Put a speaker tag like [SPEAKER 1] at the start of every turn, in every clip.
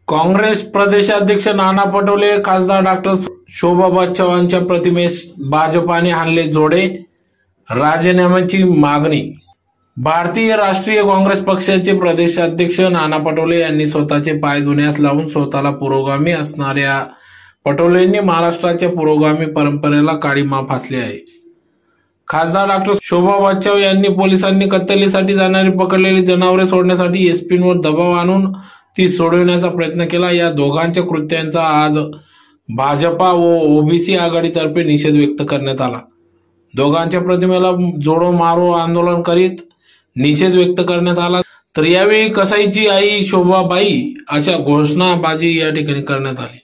[SPEAKER 1] काँग्रेस प्रदेशाध्यक्ष नाना पटोले, खासदार डॉक्टर शोभा बच्छाव यांच्या प्रतिमेस भाजपाने हाणले जोडे, राजीनाम्याची मागणी। भारतीय राष्ट्रीय काँग्रेस पक्षाचे प्रदेशाध्यक्ष नाना पटोले यांनी स्वतःचे पाय धुण्यास लावून स्वतःला पुरोगामी असणाऱ्या पटोलेंनी महाराष्ट्राच्या पुरोगामी परंपरेला काळीमा फासली आहे। खासदार डॉक्टर शोभा बच्छाव यांनी पोलिसांनी कत्तलीसाठी जाणारी पकडलेली जनावरे सोडण्यासाठी एसपींवर दबाव आणून ती सोडवण्याचा प्रयत्न केला। या दोघांच्या कृत्यांचा आज भाजपा व ओबीसी आघाडीतर्फे निषेध व्यक्त करण्यात आला। दोघांच्या प्रतिमेला जोडो मारो आंदोलन करीत निषेध व्यक्त करण्यात आला। तर यावेळी कसाईची आई शोभाबाई अशा घोषणाबाजी या ठिकाणी करण्यात आली।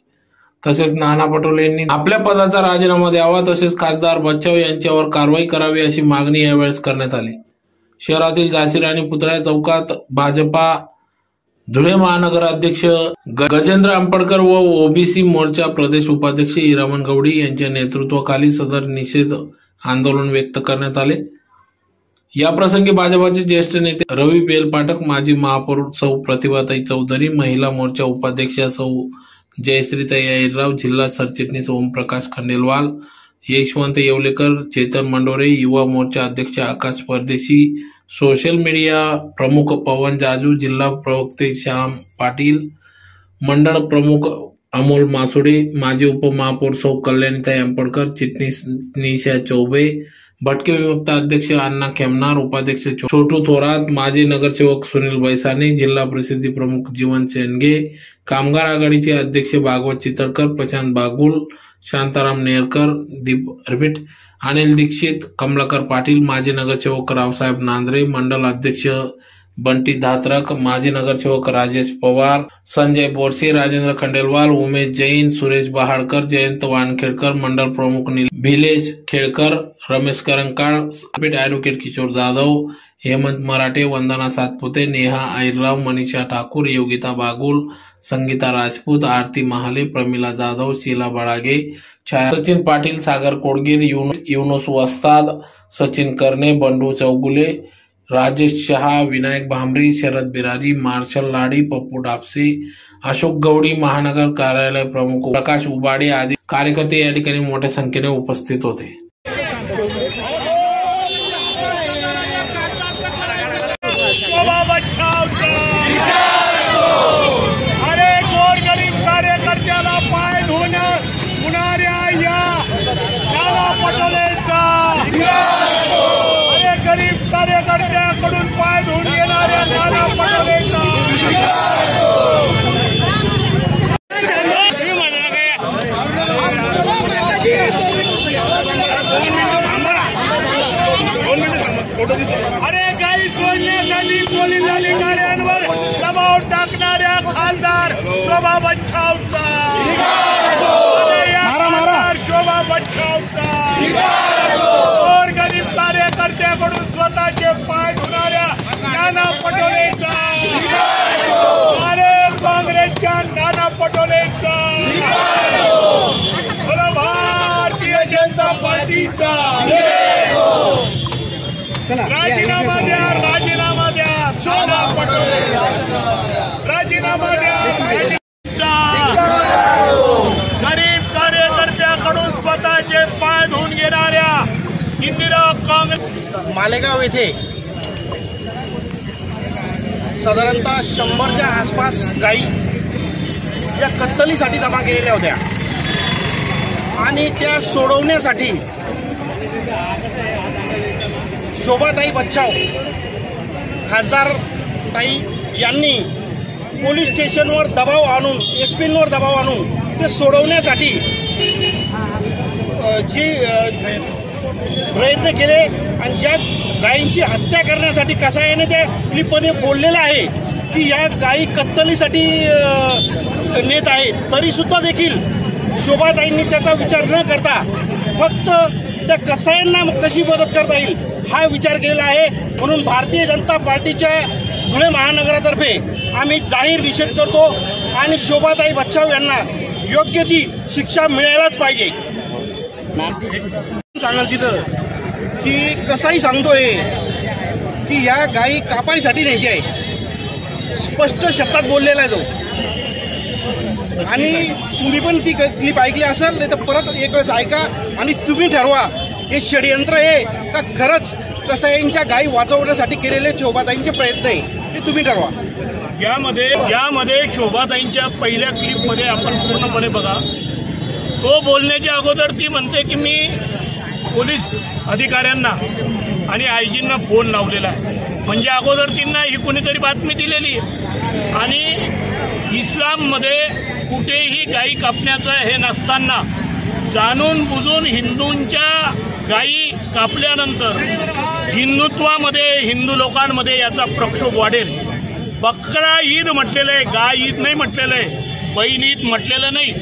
[SPEAKER 1] तसेच नाना पटोले यांनी आपल्या पदाचा राजीनामा द्यावा, तसेच खासदार बच्छाव यांच्यावर कारवाई करावी अशी मागणी यावेळेस करण्यात आली। शहरातील झाशीर आणि पुतळा चौकात भाजपा धुळे महानगर अध्यक्ष गजेंद्र अंपडकर व ओबीसी मोर्चा प्रदेश उपाध्यक्ष हिरामन गवडी यांच्या नेतृत्वाखाली सदर निषेध आंदोलन व्यक्त करण्यात आले। या प्रसंगी भाजपाचे ज्येष्ठ नेते रवी बेलपाठक, माजी महापौर सौ प्रतिभाताई चौधरी, महिला मोर्चा उपाध्यक्षा सौ जयश्रीताई अहिरराव, जिल्हा सरचिटणीस ओमप्रकाश खंडेलवाल, यशवंत येवलेकर, चेतन मंडोरे, युवा मोर्चा अध्यक्ष आकाश परदेशी, सोशल मीडिया प्रमुख पवन जाजू, जिल्हा प्रवक्ते श्याम पाटील, मंडळ प्रमुख अमोल मासुडे, माजी उपमहापौर सौ कल्याणीताई अंपडकर, चिटणीस निशा चौबे, भटके विमुक्त अध्यक्ष अण्णा खेमनार, उपाध्यक्ष छोटू थोरात, माजी नगरसेवक सुनील बैसाने, जिल्हा प्रसिद्धी प्रमुख जीवन शेंडगे, कामगार आघाडीचे अध्यक्ष भागवत चितळकर, प्रशांत बागुल, शांताराम नेरकर, अनिल दीक्षित, कमलाकर पाटील, माजी नगरसेवक रावसाहेब नांद्रे, मंडल अध्यक्ष बंटी धात्रक, माजी नगरसेवक राजेश पवार, संजय बोरसे, राजेंद्र खंडेलवाल, उमेश जैन, सुरेश बहाडकर, जयंत वानखेडकर, मंडल प्रमुख भिलेश खेळकर, रमेश करंकाळ, ऍडव्होकेट किशोर जाधव, हेमंत मराठे, वंदना सातपुते, नेहा अहिरराव, मनीषा ठाकूर, योगिता बागुल, संगीता राजपूत, आरती महाले, प्रमिला जाधव, शीला बडागे, सचिन पाटील, सागर कोडगीर, युनुस वस्ताद, सचिन करणे, बंडू चौगुले, राजेश शहा, विनायक भांबरी, शरद बिरारी, मार्शल लाडी, पप्पू डापसे, अशोक गवडी, महानगर कार्यालय प्रमुख प्रकाश उबाडे आदी कार्यकर्ते या ठिकाणी मोठ्या संख्येने उपस्थित होते।
[SPEAKER 2] अरे गोरगरीब कार्यकर्त्याला पाय धुणाऱ्या या नाना पटोलेंचा, अरे गरीब कार्यकर्त्याकडून पाय धुवून घेणाऱ्या नाना पटोलेंचा अरे गाई सोडण्यासाठी पोलीस अधिकाऱ्यांवर दबाव टाकणाऱ्या खासदार शोभा बच्छावचा, शोभा बच्छावचा, गोरगरीब कार्यकर्त्याकडून स्वतःचे पाय धुणाऱ्या नाना पटोलेंचा, अरे काँग्रेसच्या नाना पटोलेंचा, भारतीय जनता पार्टीचा राजीनामा द्या, राजीनामा द्या, नाना पटोले राजीनामा द्या। गरीब कार्यकर्त्याकडून स्वतःचे पाय धुवून घेणाऱ्या इंदिरा काँग्रेस
[SPEAKER 3] मालेगाव येथे साधारणतः 100च्या आसपास गायी या कत्तलीसाठी जमा केलेल्या होत्या आणि त्या सोडवण्यासाठी शोभाताई बच्छाव खासदार ताई यांनी पोलीस स्टेशनवर दबाव आणून, एसपींवर दबाव आणून ते सोडवण्यासाठी जी प्रयत्न केले आणि ज्या गायींची हत्या करण्यासाठी कसायाने त्या क्लिपमध्ये बोललेलं आहे की या गायी कत्तलीसाठी नेत आहेत, तरीसुद्धा देखील शोभाताईंनी त्याचा विचार न करता फक्त त्या कसायांना कशी मदत करता येईल हा विचार केलेला आहे। म्हणून भारतीय जनता पार्टीच्या धुळे महानगरातर्फे आम्ही जाहीर निषेध करतो आणि शोभाताई बच्छाव यांना योग्य ती शिक्षा मिळायलाच पाहिजे। सांगाल तिथं की कसाही सांगतोय की या गायी कापायसाठी न्यायची आहे, स्पष्ट शब्दात बोललेला आहे तो। आणि तुम्ही पण ती क्लिप ऐकली असेल, नाही तर परत एक वेळेस ऐका आणि तुम्ही ठरवा हे षडयंत्र आहे का खरंच कसाईंच्या गायी वाचवण्यासाठी केलेले शोभाताईंचे प्रयत्न आहे, हे तुम्ही ठरवा.
[SPEAKER 2] यामध्ये शोभाताईंच्या पहिल्या क्लिपमध्ये आपण पूर्णपणे बघा. तो बोलण्याच्या अगोदर ती म्हणते की मी पोलीस अधिकाऱ्यांना आणि आयजींना फोन लावलेला आहे. म्हणजे अगोदर तिनं ही कुणीतरी बातमी दिलेली आहे. आणि इस्लाममध्ये कुठेही गायी कापण्याचं हे नसताना जाणून बुजून हिंदूंच्या गायी कापल्यानंतर हिंदुत्वामध्ये हिंदू लोकांमध्ये याचा प्रक्षोभ वाढेल. बकरा ईद म्हटलेलं आहे, गाय ईद नाही म्हटलेलं आहे, बैल ईद म्हटलेलं नाही.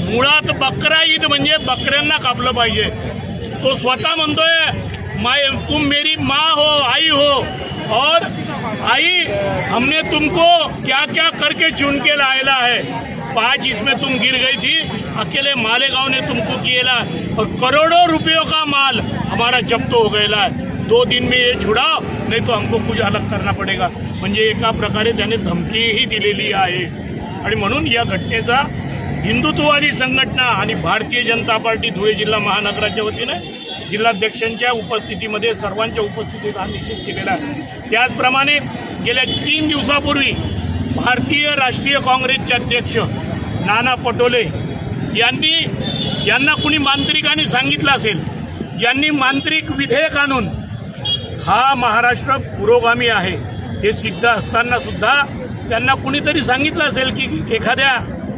[SPEAKER 2] मुळात बकरा ईद म्हणजे बकऱ्यांना कापलं पाहिजे. तो स्वतः म्हणतोय तुम मेरी माँ हो, आई हो, और आई हमने तुमको क्या क्या करके चुन के लाया है. 5 इसमें तुम गिर गई थी, अकेले मालेगांव ने तुमको किया और करोड़ों रुपयों का माल हमारा जब्त हो गया है. 2 दिन में ये छुड़ाओ, नहीं तो हमको कुछ अलग करना पड़ेगा. म्हणजे एका प्रकारे त्याने धमकीही दिलेली आहे. आणि म्हणून या घटनेचा हिंदुत्ववादी संघटना आणि भारतीय जनता पार्टी धुळे जिल्हा महानगराच्या वतीने जिल्हाध्यक्षांच्या उपस्थितीमध्ये सर्वांच्या उपस्थितीत हा निषेध केलेला आहे. त्याचप्रमाणे गेल्या 3 दिवसापूर्वी भारतीय राष्ट्रीय काँग्रेसचे अध्यक्ष नाना पटोले यांना कुणी मांत्रिकांनी सांगितलं असेल, ज्यांनी मांत्रिक विधेयक आणून हा महाराष्ट्र पुरोगामी आहे हे सिद्ध असताना सुद्धा त्यांना कुणीतरी सांगितलं असेल की एखाद्या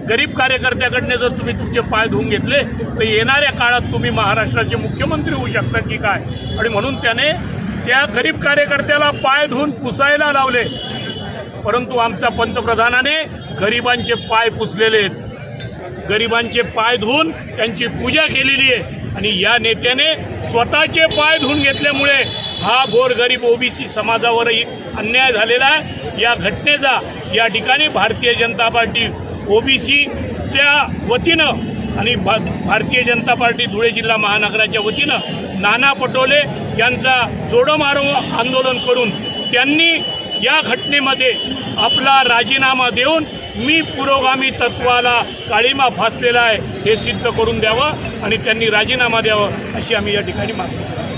[SPEAKER 2] गरीब कार्यकर्त्याकडनं जर तुम्ही तुमचे पाय धुवून घेतले तर येणाऱ्या काळात तुम्ही महाराष्ट्राचे मुख्यमंत्री होऊ शकता की काय. आणि म्हणून त्याने त्या गरीब कार्यकर्त्याला पाय धुवून पुसायला लावले. परंतु आमच्या पंतप्रधानाने गरिबांचे पाय पुसलेले आहेत, गरिबांचे पाय धुवून त्यांची पूजा केलेली आहे. आणि या नेत्याने स्वतःचे पाय धुवून घेतल्यामुळे हा गोरगरीब ओबीसी समाजावरही अन्याय झालेला आहे. या घटनेचा या ठिकाणी भारतीय जनता पार्टी ओबीसीच्या वतीनं आणि भारतीय जनता पार्टी धुळे जिल्हा महानगराच्या वतीनं नाना पटोले यांचा जोडो मारो आंदोलन करून त्यांनी या घटनेमध्ये आपला राजीनामा देऊन मी पुरोगामी तत्वाला काळीमा फासलेला आहे हे सिद्ध करून द्यावं आणि त्यांनी राजीनामा द्यावा अशी आम्ही या ठिकाणी मागणी करतो.